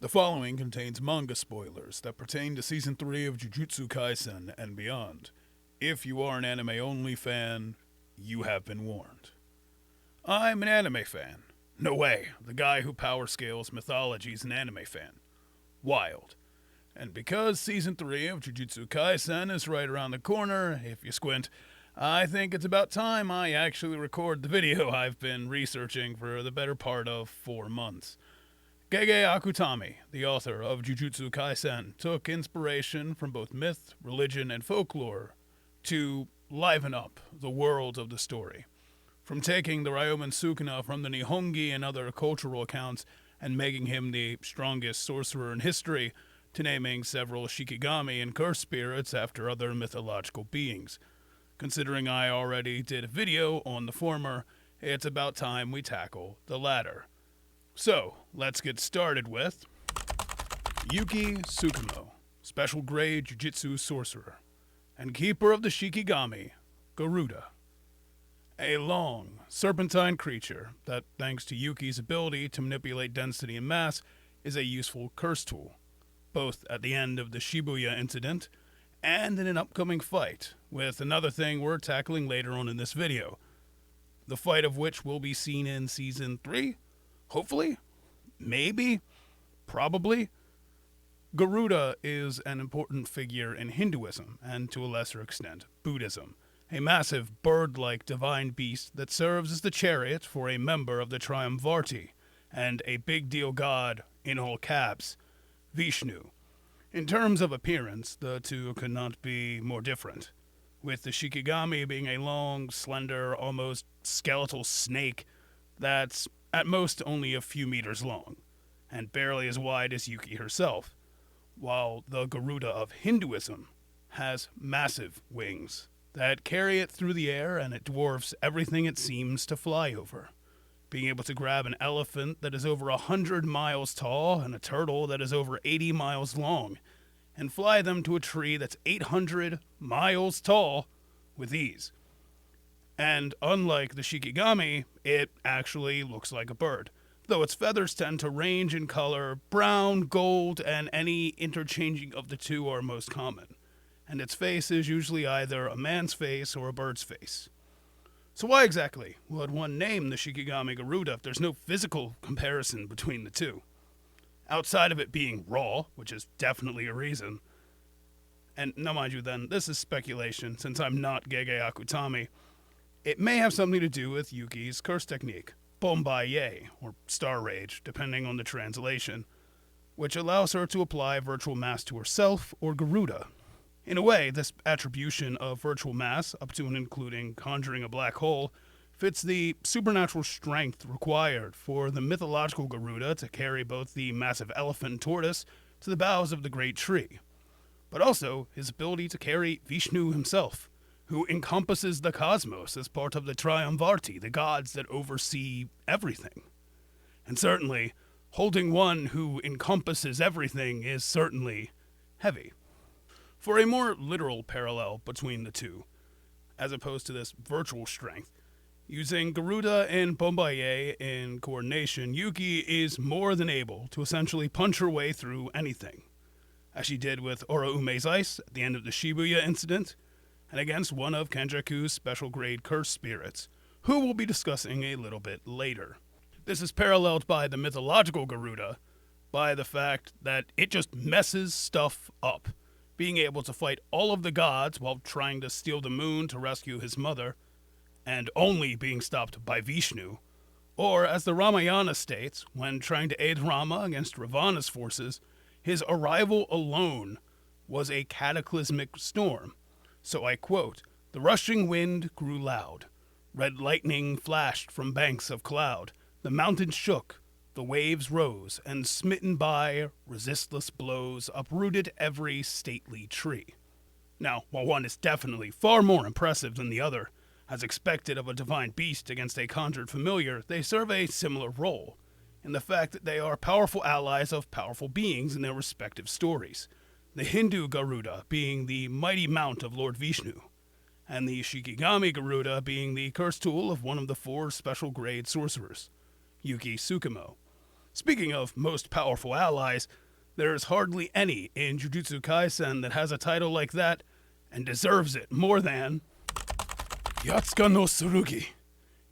The following contains manga spoilers that pertain to Season 3 of Jujutsu Kaisen and beyond. If you are an anime-only fan, you have been warned. I'm an anime fan. No way, the guy who power scales mythology is an anime fan. Wild. And because Season 3 of Jujutsu Kaisen is right around the corner, if you squint, I think it's about time I actually record the video I've been researching for the better part of 4 months. Gege Akutami, the author of Jujutsu Kaisen, took inspiration from both myth, religion, and folklore to liven up the world of the story. From taking the Ryomen Sukuna from the Nihongi and other cultural accounts and making him the strongest sorcerer in history, to naming several Shikigami and curse spirits after other mythological beings. Considering I already did a video on the former, it's about time we tackle the latter. So, let's get started with Yuki Sukumo, special grade Jujutsu sorcerer, and keeper of the Shikigami, Garuda. A long, serpentine creature that, thanks to Yuki's ability to manipulate density and mass, is a useful curse tool, both at the end of the Shibuya incident and in an upcoming fight, with another thing we're tackling later on in this video, the fight of which will be seen in Season 3? Hopefully? Maybe? Probably? Garuda is an important figure in Hinduism, and to a lesser extent, Buddhism. A massive bird-like divine beast that serves as the chariot for a member of the Triumvirate, and a big deal god, in all caps, Vishnu. In terms of appearance, the two could not be more different, with the Shikigami being a long, slender, almost skeletal snake that's at most only a few meters long, and barely as wide as Yuki herself, while the Garuda of Hinduism has massive wings that carry it through the air, and it dwarfs everything it seems to fly over, being able to grab an elephant that is over 100 miles tall and a turtle that is over 80 miles long, and fly them to a tree that's 800 miles tall with ease. And unlike the Shikigami, it actually looks like a bird, though its feathers tend to range in color. Brown, gold, and any interchanging of the two are most common, and its face is usually either a man's face or a bird's face. So why exactly would one name the Shikigami Garuda if there's no physical comparison between the two? Outside of it being raw, which is definitely a reason. And now mind you then, this is speculation since I'm not Gege Akutami. It may have something to do with Yuki's curse technique, Bombaye, or Star Rage, depending on the translation, which allows her to apply virtual mass to herself or Garuda. In a way, this attribution of virtual mass, up to and including conjuring a black hole, fits the supernatural strength required for the mythological Garuda to carry both the massive elephant and tortoise to the boughs of the great tree, but also his ability to carry Vishnu himself, who encompasses the cosmos as part of the Triumvirate, the gods that oversee everything. And certainly, holding one who encompasses everything is certainly heavy. For a more literal parallel between the two, as opposed to this virtual strength, using Garuda and Bombaye in coordination, Yuki is more than able to essentially punch her way through anything, as she did with Oraume's Ice at the end of the Shibuya incident, and against one of Kenjaku's special grade curse spirits, who we'll be discussing a little bit later. This is paralleled by the mythological Garuda, by the fact that it just messes stuff up, being able to fight all of the gods while trying to steal the moon to rescue his mother, and only being stopped by Vishnu, or as the Ramayana states, when trying to aid Rama against Ravana's forces, his arrival alone was a cataclysmic storm. So I quote, "The rushing wind grew loud, red lightning flashed from banks of cloud, the mountains shook, the waves rose, and smitten by resistless blows uprooted every stately tree." Now, while one is definitely far more impressive than the other, as expected of a divine beast against a conjured familiar, they serve a similar role, in the fact that they are powerful allies of powerful beings in their respective stories. The Hindu Garuda being the mighty mount of Lord Vishnu, and the Shikigami Garuda being the curse tool of one of the 4 special grade sorcerers, Yuki Sukumo. Speaking of most powerful allies, there's hardly any in Jujutsu Kaisen that has a title like that and deserves it more than Yatsuka no Tsurugi,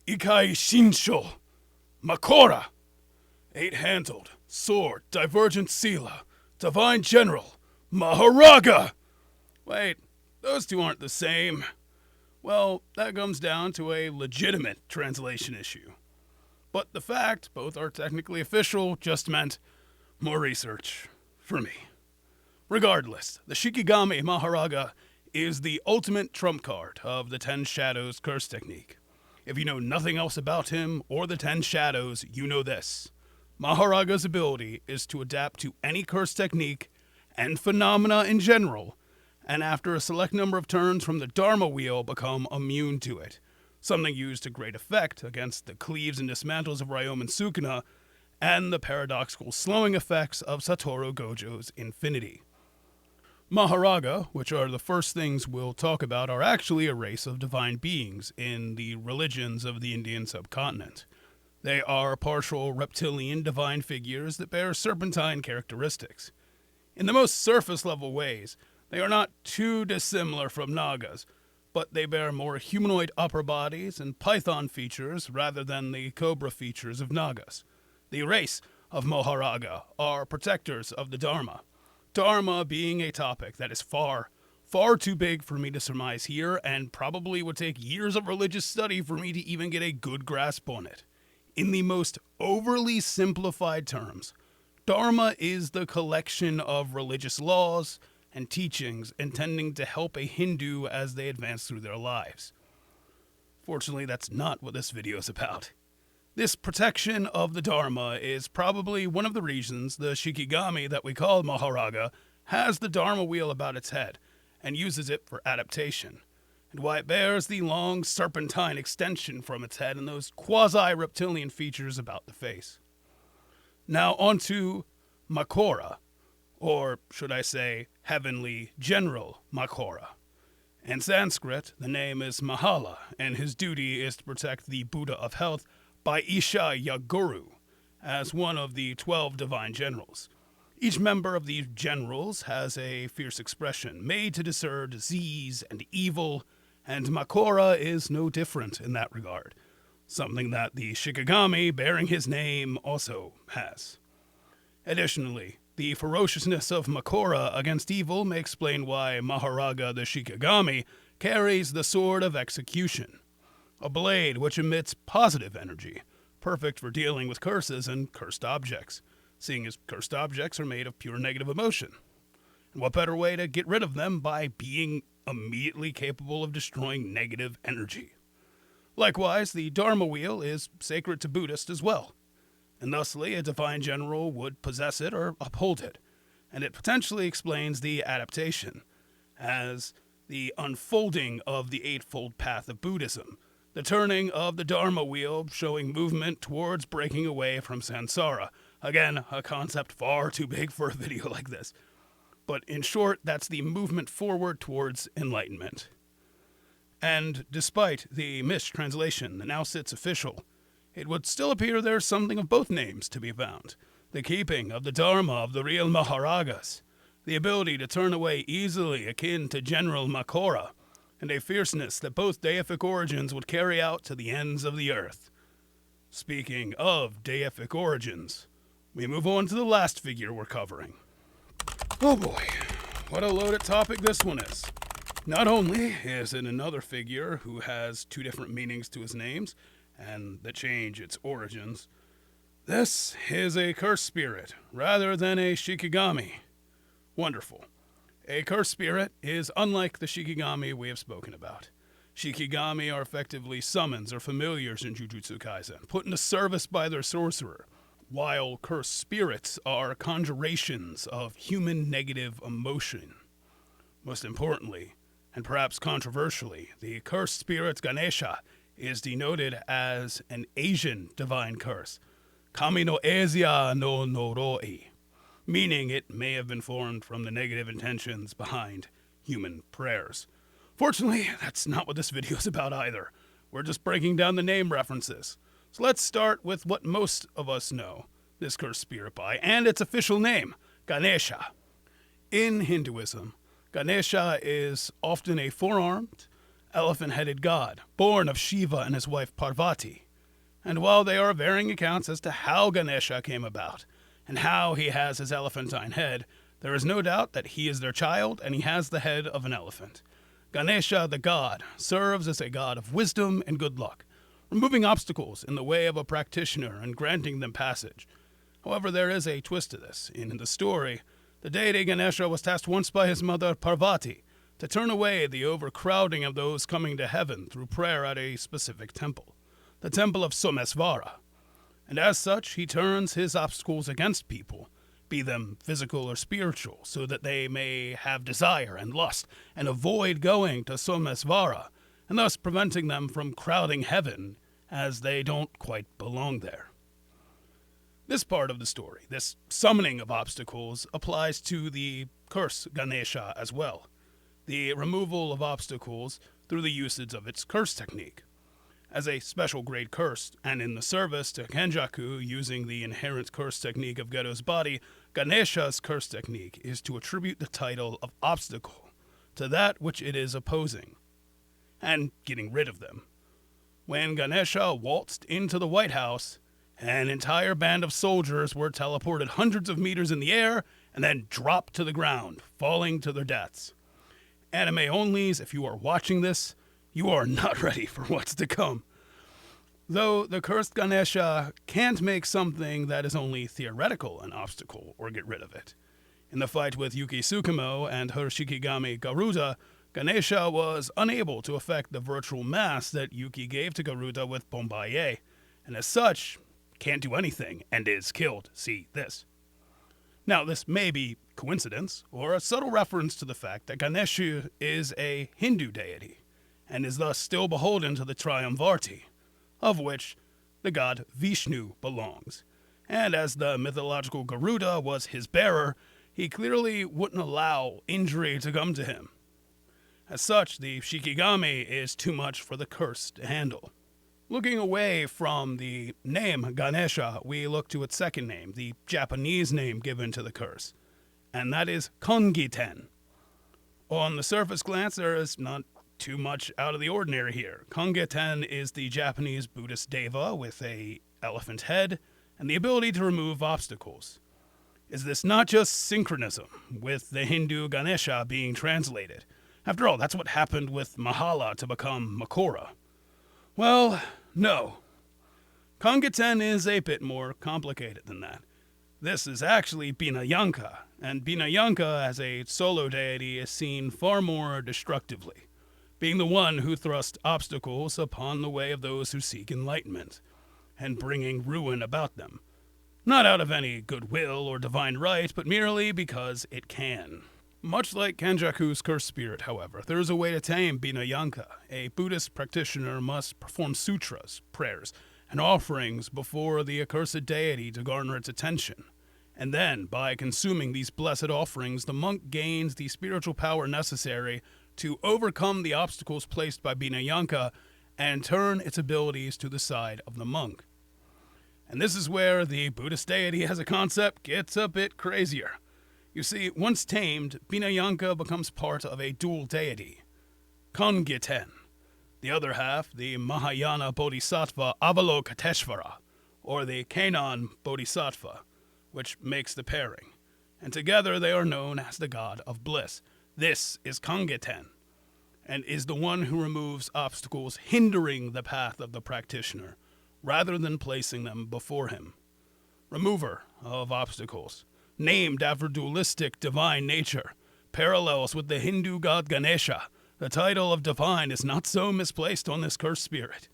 Ikai Shinsho, Makora, Eight-handled, Sword, Divergent Sila, Divine General, Mahoraga! Wait, those two aren't the same. Well, that comes down to a legitimate translation issue. But the fact both are technically official just meant more research for me. Regardless, the Shikigami Mahoraga is the ultimate trump card of the Ten Shadows curse technique. If you know nothing else about him or the Ten Shadows, you know this. Mahoraga's ability is to adapt to any curse technique and phenomena in general, and after a select number of turns from the Dharma Wheel become immune to it, something used to great effect against the cleaves and dismantles of Ryomen Sukuna and the paradoxical slowing effects of Satoru Gojo's Infinity. Mahoraga, which are the first things we'll talk about, are actually a race of divine beings in the religions of the Indian subcontinent. They are partial reptilian divine figures that bear serpentine characteristics. In the most surface-level ways, they are not too dissimilar from Nagas, but they bear more humanoid upper bodies and python features rather than the cobra features of Nagas. The race of Mahoraga are protectors of the Dharma. Dharma being a topic that is far too big for me to surmise here, and probably would take years of religious study for me to even get a good grasp on it. In the most overly simplified terms, Dharma is the collection of religious laws and teachings intending to help a Hindu as they advance through their lives. Fortunately, that's not what this video is about. This protection of the Dharma is probably one of the reasons the Shikigami that we call Mahoraga has the Dharma wheel about its head and uses it for adaptation, and why it bears the long serpentine extension from its head and those quasi-reptilian features about the face. Now onto Makora, or should I say Heavenly General Makora. In Sanskrit, the name is Mahala, and his duty is to protect the Buddha of Health by Isha Yaguru, as one of the 12 divine generals. Each member of these generals has a fierce expression, made to discern disease and evil, and Makora is no different in that regard, something that the Shikigami bearing his name also has. Additionally, the ferociousness of Makora against evil may explain why Mahoraga the Shikigami carries the Sword of Execution, a blade which emits positive energy, perfect for dealing with curses and cursed objects, seeing as cursed objects are made of pure negative emotion. And what better way to get rid of them by being immediately capable of destroying negative energy? Likewise, the Dharma Wheel is sacred to Buddhists as well, and thusly a divine general would possess it or uphold it, and it potentially explains the adaptation, as the unfolding of the Eightfold Path of Buddhism, the turning of the Dharma Wheel showing movement towards breaking away from samsara. Again, a concept far too big for a video like this. But in short, that's the movement forward towards enlightenment. And despite the mistranslation that now sits official, it would still appear there's something of both names to be found. The keeping of the Dharma of the real Mahoragas, the ability to turn away easily akin to General Makora, and a fierceness that both deific origins would carry out to the ends of the earth. Speaking of deific origins, we move on to the last figure we're covering. Oh boy, what a loaded topic this one is. Not only is it another figure who has two different meanings to his names, and that change its origins, this is a curse spirit rather than a Shikigami. Wonderful. A curse spirit is unlike the Shikigami we have spoken about. Shikigami are effectively summons or familiars in Jujutsu Kaisen, put into service by their sorcerer, while curse spirits are conjurations of human negative emotion. Most importantly, and perhaps controversially, the cursed spirit Ganesha is denoted as an Asian divine curse, Kami no Asia no Noroi, meaning it may have been formed from the negative intentions behind human prayers. Fortunately, that's not what this video is about either. We're just breaking down the name references. So let's start with what most of us know. this cursed spirit by, and its official name, Ganesha. In Hinduism, Ganesha is often a four-armed, elephant-headed god, born of Shiva and his wife Parvati. And while there are varying accounts as to how Ganesha came about, and how he has his elephantine head, there is no doubt that he is their child and he has the head of an elephant. Ganesha, the god, serves as a god of wisdom and good luck, removing obstacles in the way of a practitioner and granting them passage. However, there is a twist to this. In the story, the deity Ganesha was tasked once by his mother Parvati to turn away the overcrowding of those coming to heaven through prayer at a specific temple, the temple of Somesvara. And as such, he turns his obstacles against people, be them physical or spiritual, so that they may have desire and lust and avoid going to Somesvara, and thus preventing them from crowding heaven as they don't quite belong there. This part of the story, this summoning of obstacles, applies to the curse Ganesha as well, the removal of obstacles through the usage of its curse technique. As a special grade curse, and in the service to Kenjaku using the inherent curse technique of Gedo's body, Ganesha's curse technique is to attribute the title of obstacle to that which it is opposing, and getting rid of them. When Ganesha waltzed into the White House, an entire band of soldiers were teleported hundreds of meters in the air and then dropped to the ground, falling to their deaths. Anime onlys, if you are watching this, you are not ready for what's to come. Though the cursed Ganesha can't make something that is only theoretical an obstacle or get rid of it. In the fight with Yuki Sukumo and her Shikigami Garuda, Ganesha was unable to affect the virtual mass that Yuki gave to Garuda with Bombaye, and as such, can't do anything and is killed. See this. Now, this may be coincidence or a subtle reference to the fact that Ganesha is a Hindu deity, and is thus still beholden to the Triumvirati, of which the god Vishnu belongs. And as the mythological Garuda was his bearer, he clearly wouldn't allow injury to come to him. As such, the Shikigami is too much for the curse to handle. Looking away from the name Ganesha, we look to its second name, the Japanese name given to the curse, and that is Kongiten. On the surface glance, there is not too much out of the ordinary here. Kongiten is the Japanese Buddhist deva with a elephant head and the ability to remove obstacles. Is this not just synchronism with the Hindu Ganesha being translated? After all, that's what happened with Mahala to become Makora. Well, no. Kongiten is a bit more complicated than that. This is actually Binayanka, and Binayanka as a solo deity is seen far more destructively, being the one who thrusts obstacles upon the way of those who seek enlightenment, and bringing ruin about them, not out of any goodwill or divine right, but merely because it can. Much like Kenjaku's cursed spirit, however, there is a way to tame Binayanka. A Buddhist practitioner must perform sutras, prayers, and offerings before the accursed deity to garner its attention. And then, by consuming these blessed offerings, the monk gains the spiritual power necessary to overcome the obstacles placed by Binayanka and turn its abilities to the side of the monk. And this is where the Buddhist deity as a concept gets a bit crazier. You see, once tamed, Binayanka becomes part of a dual deity, Kongiten. The other half, the Mahayana Bodhisattva Avalokiteshvara, or the Kannon Bodhisattva, which makes the pairing. And together they are known as the god of bliss. This is Kongiten, and is the one who removes obstacles hindering the path of the practitioner, rather than placing them before him. Remover of obstacles, named after dualistic divine nature, parallels with the Hindu god Ganesha. The title of divine is not so misplaced on this cursed spirit,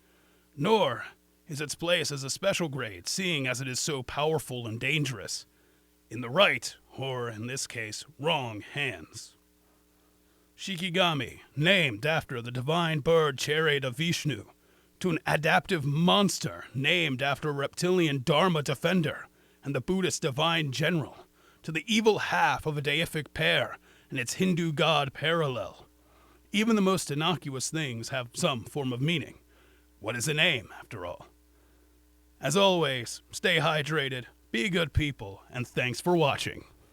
nor is its place as a special grade, seeing as it is so powerful and dangerous, in the right, or in this case, wrong hands. Shikigami, named after the divine bird chariot of Vishnu, to an adaptive monster named after a reptilian Dharma defender and the Buddhist divine general, to the evil half of a deific pair and its Hindu god parallel. Even the most innocuous things have some form of meaning. What is a name, after all? As always, stay hydrated, Be good people, and thanks for watching.